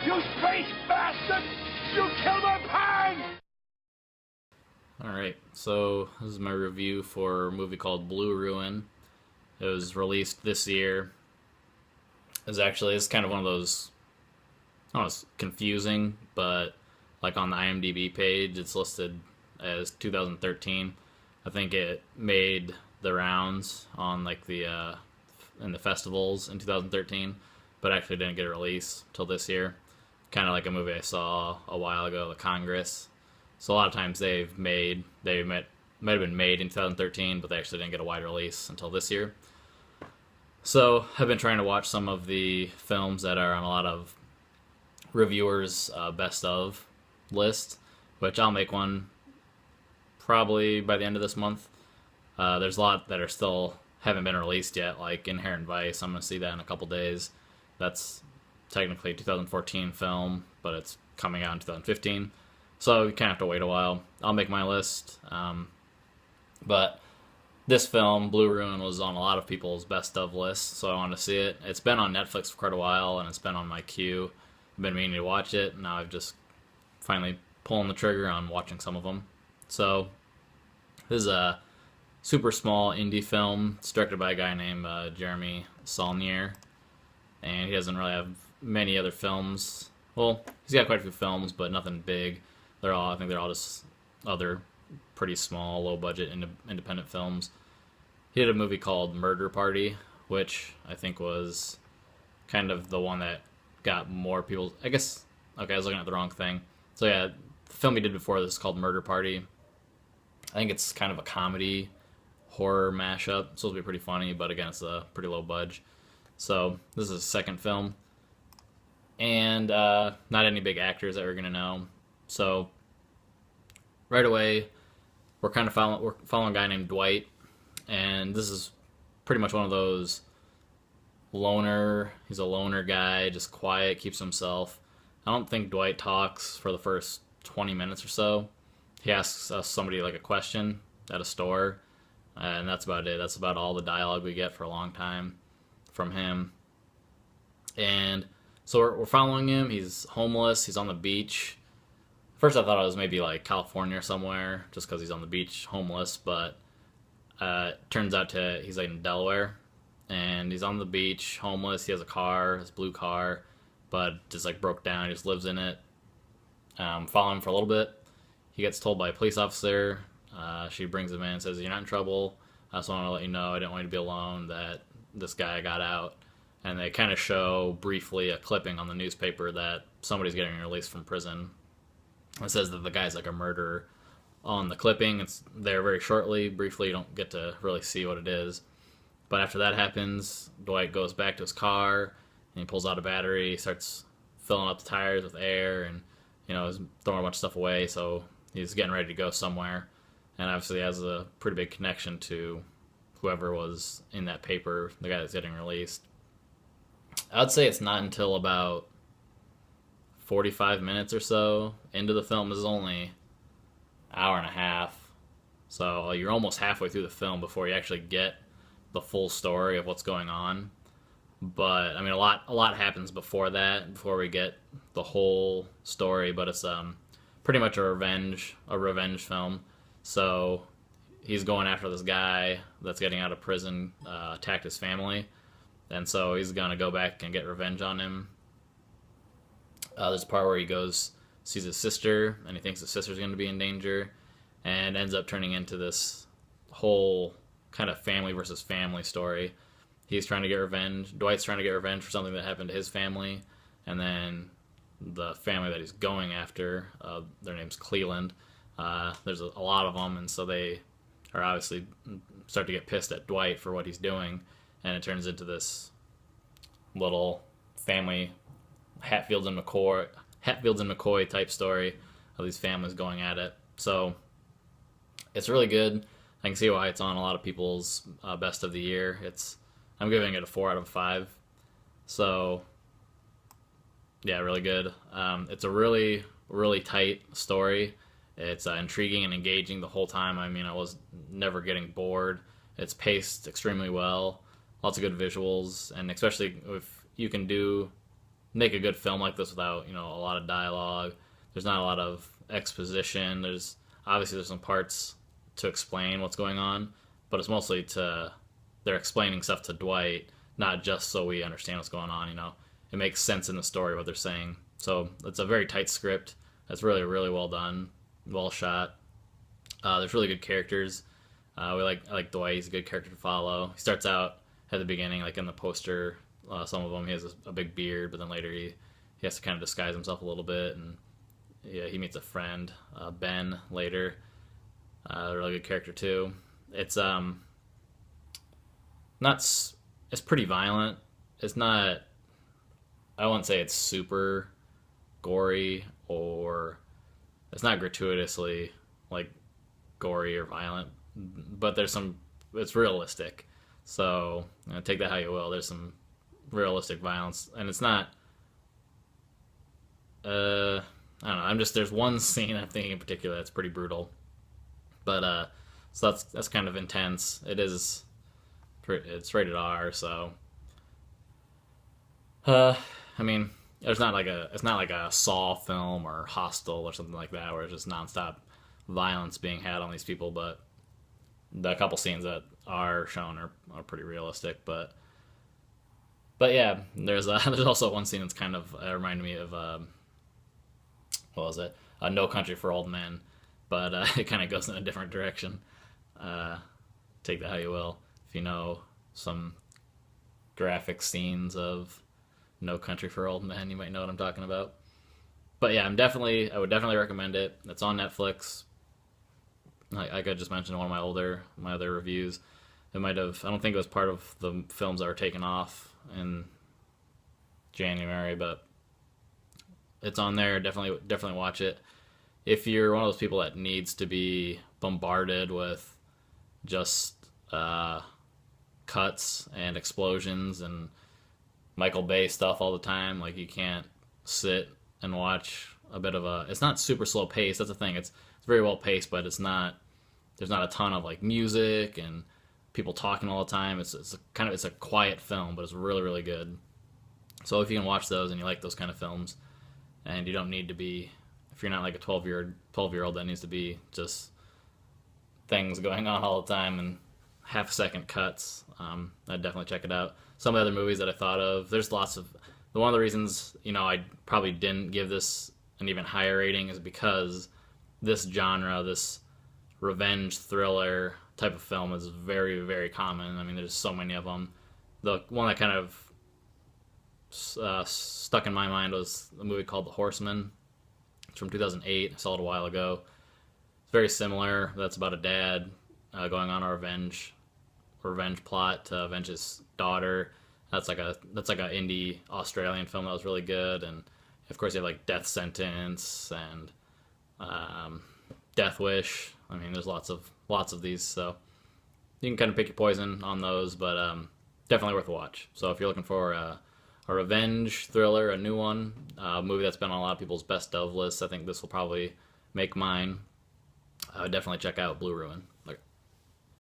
You space bastard! You killed my pan! Alright, so this is my review for a movie called Blue Ruin. It was released this year. It's kind of one of those, I don't know, it's confusing, but like on the IMDb page, it's listed as 2013. I think it made the rounds on like in the festivals in 2013, but actually didn't get a release till this year. Kind of like a movie I saw a while ago, The Congress. So a lot of times might have been made in 2013, but they actually didn't get a wide release until this year. So I've been trying to watch some of the films that are on a lot of reviewers' best of list, which I'll make one probably by the end of this month. There's a lot that are still haven't been released yet, like Inherent Vice. I'm gonna see that in a couple days. That's technically a 2014 film, but it's coming out in 2015. So you kind of have to wait a while. I'll make my list. But this film, Blue Ruin, was on a lot of people's best of lists, so I wanted to see it. It's been on Netflix for quite a while, and it's been on my queue. I've been meaning to watch it, and now I've just finally pulling the trigger on watching some of them. So this is a super small indie film. It's directed by a guy named Jeremy Saulnier, and he doesn't really have many other films. Well, he's got quite a few films, but nothing big. I think they're all just other pretty small, low-budget independent films. He did a movie called Murder Party, which I think was kind of the one that got more people. I guess, okay, I was looking at the wrong thing. So yeah, the film he did before this is called Murder Party. I think it's kind of a comedy horror mashup. It's supposed to be pretty funny, but again, it's a pretty low budge. So this is his second film, and not any big actors that we're gonna know. So right away, we're following a guy named Dwight, and this is pretty much one of those loner. He's a loner guy, just quiet, keeps himself. I don't think Dwight talks for the first 20 minutes or so. He asks us somebody like a question at a store, and that's about it. That's about all the dialogue we get for a long time from him. And so we're following him. He's homeless. He's on the beach. First, I thought it was maybe like California or somewhere, just because he's on the beach, homeless. But turns out he's like in Delaware, and he's on the beach, homeless. He has a car, his blue car, but just like broke down. He just lives in it. Follow him for a little bit. He gets told by a police officer. She brings him in and says, "You're not in trouble. I just want to let you know I didn't want you to be alone. That this guy got out." And they kind of show briefly a clipping on the newspaper that somebody's getting released from prison. It says that the guy's like a murderer on the clipping. It's there very shortly. Briefly, you don't get to really see what it is. But after that happens, Dwight goes back to his car, and he pulls out a battery, starts filling up the tires with air, and is throwing a bunch of stuff away. So he's getting ready to go somewhere, and obviously has a pretty big connection to whoever was in that paper, the guy that's getting released. I'd say it's not until about 45 minutes or so into the film. This is only an hour and a half, so you're almost halfway through the film before you actually get the full story of what's going on. But I mean, a lot happens before that, before we get the whole story. But it's pretty much a revenge film. So he's going after this guy that's getting out of prison, attacked his family, and so he's gonna go back and get revenge on him. There's a part where he goes, sees his sister, and he thinks his sister's going to be in danger, and ends up turning into this whole kind of family versus family story. He's trying to get revenge. Dwight's trying to get revenge for something that happened to his family, and then the family that he's going after, their name's Cleland. There's a lot of them, and so they are obviously start to get pissed at Dwight for what he's doing, and it turns into this little family Hatfields and McCoy type story of these families going at it. So it's really good. I can see why it's on a lot of people's best of the year. I'm giving it a 4 out of 5. So yeah, really good. It's a really, really tight story. It's intriguing and engaging the whole time. I mean, I was never getting bored. It's paced extremely well. Lots of good visuals, and especially if you can do make a good film like this without a lot of dialogue. There's not a lot of exposition. There's some parts to explain what's going on, but it's mostly they're explaining stuff to Dwight, not just so we understand what's going on. It makes sense in the story what they're saying. So it's a very tight script. That's really really well done, well shot. There's really good characters. I like Dwight. He's a good character to follow. He starts out at the beginning, like in the poster. Some of them he has a big beard, but then later he has to kind of disguise himself a little bit, and yeah, he meets a friend, Ben, later. A really good character too. It's not. It's pretty violent. It's not. I wouldn't say it's super gory, or it's not gratuitously like gory or violent, but there's some. It's realistic. So take that how you will. There's some realistic violence, and it's not. I don't know. There's one scene I'm thinking in particular that's pretty brutal, but so that's kind of intense. It's rated R, so I mean, it's not like a Saw film or Hostel or something like that where it's just nonstop violence being had on these people, but the couple scenes that are shown are pretty realistic, but yeah, there's also one scene that's kind of reminded me of what was it? No Country for Old Men, but it kind of goes in a different direction. Take that how you will. If you know some graphic scenes of No Country for Old Men, you might know what I'm talking about. But yeah, I would definitely recommend it. It's on Netflix. Like I just mentioned in one of my other reviews. I don't think it was part of the films that were taken off in January, but it's on there. Definitely watch it. If you're one of those people that needs to be bombarded with just cuts and explosions and Michael Bay stuff all the time, like you can't sit and watch it's not super slow paced. That's the thing. It's very well paced, but there's not a ton of like music and people talking all the time. It's a quiet film, but it's really really good. So if you can watch those and you like those kind of films, and you don't need to be, if you're not like a 12-year-old that needs to be just things going on all the time and half-second cuts, I'd definitely check it out. Some of the other movies that I thought of, there's lots of, one of the reasons, I probably didn't give this an even higher rating is because this genre, this revenge thriller type of film is very, very common. I mean, there's so many of them. The one that kind of stuck in my mind was a movie called The Horseman. It's from 2008. I saw it a while ago. It's very similar. That's about a dad going on a revenge plot to avenge his daughter. That's like a indie Australian film that was really good. And of course you have like Death Sentence and Death Wish. I mean, there's lots of these, so you can kind of pick your poison on those, but definitely worth a watch. So if you're looking for a revenge thriller, a new one, a movie that's been on a lot of people's best of lists, I think this will probably make mine. I would definitely check out Blue Ruin.